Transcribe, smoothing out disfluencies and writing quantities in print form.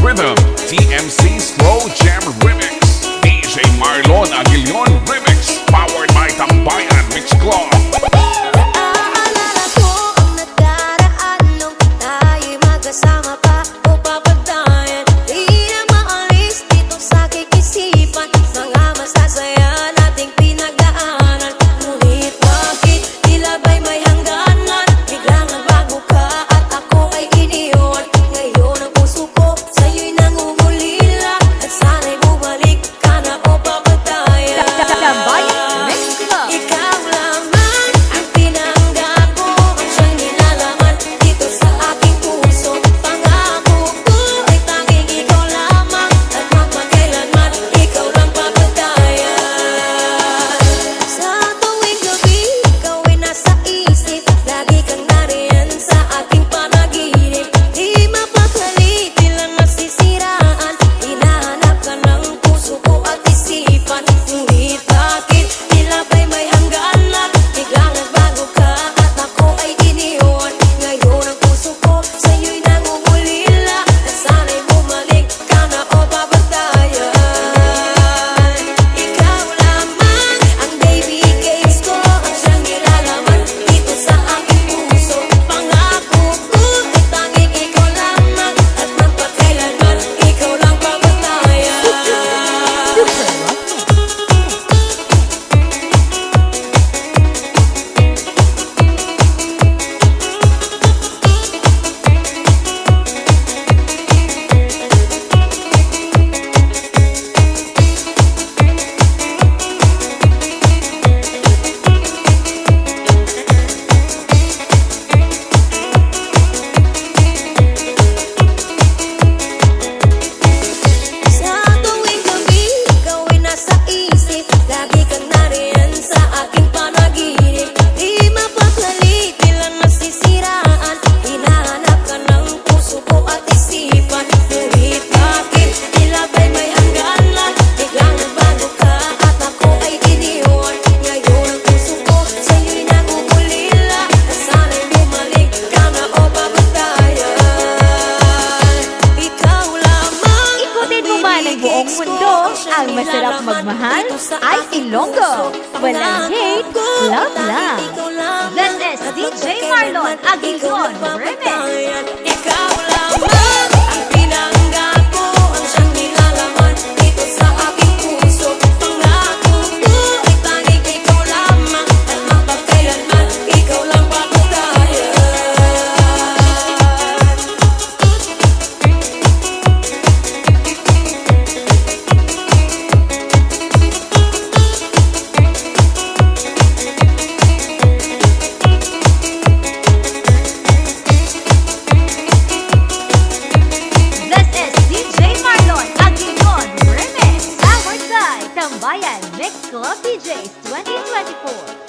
Rhythm, TMC Slow Jam Remix, DJ Marlon Aguilion Remix, powered by Tambayan Mix Club. Naaalala ko ang nakaraan nung tayo'y magkasama pa o papagdayan. Di na maalis dito sa aking isipan mga masasaya nating pinagdaanan. Ngunit bakit tila ba'y may hangganan? Biglang nagbago ka at ako ay iniwan. Ngayon ang puso ko sa'yo'y nangungulila at sana'y bumalik ka na o papagdayan. Tambayan Mix Club. Ikaw lamang ang pinanggap ko, ang siyang nilalaman dito sa aking puso. Pangako ko ay tanging ikaw lamang at magpakailanman ikaw lang papagdayan. Sa tuwing gabi, ikaw ay nasa isip, lagi kang nariyan sa aking panaginip. Di mapakali, di lang nasisiraan, hinahanap ka ng puso ko at isipan. Ngunit bakit tila ba'y may hangganan? Biglang nagbago ka at ako ay iniwan. Ngayon ang puso ko sa'yo'y nangungulila at sana'y bumalik ka na o babagdayan. Ikaw lamang ang baby case ko, ang siyang nilalaman dito sa aking puso. Pangako ko ay tanging ikaw lamang at magpakailanman ikaw lang babagdayan. Sa tuwing gabi, ikaw ay nasa isip, lagi kang nariyan sa aking panaginip. Di mapakali, di lang nasisiraan, hinahanap ka ng puso ko at isipan. Ngunit bakit tila ba'y may hangganan? Biglang nagbago ka at ako ay iniwan. Ngayon ang puso ko sa'yo'y nangungulila at sana'y bumalik ka na o babagdayan. Ikaw lamang Ikutin mo man ang buong mundo, ang masarap magmahal ay Ilonggo. Walang hate, love lang. This is DJ Marlon Aguilion Remix. Ikaw lamang ang pinanggap ko, ang siyang nilalaman dito sa aking puso. Pangako ko ay tanging ikaw lamang at mapagkailanman ikaw lang papagdayan. This is DJ Marlon Aguilion Remix. Powered by Tambayan Mix Club DJs 2024.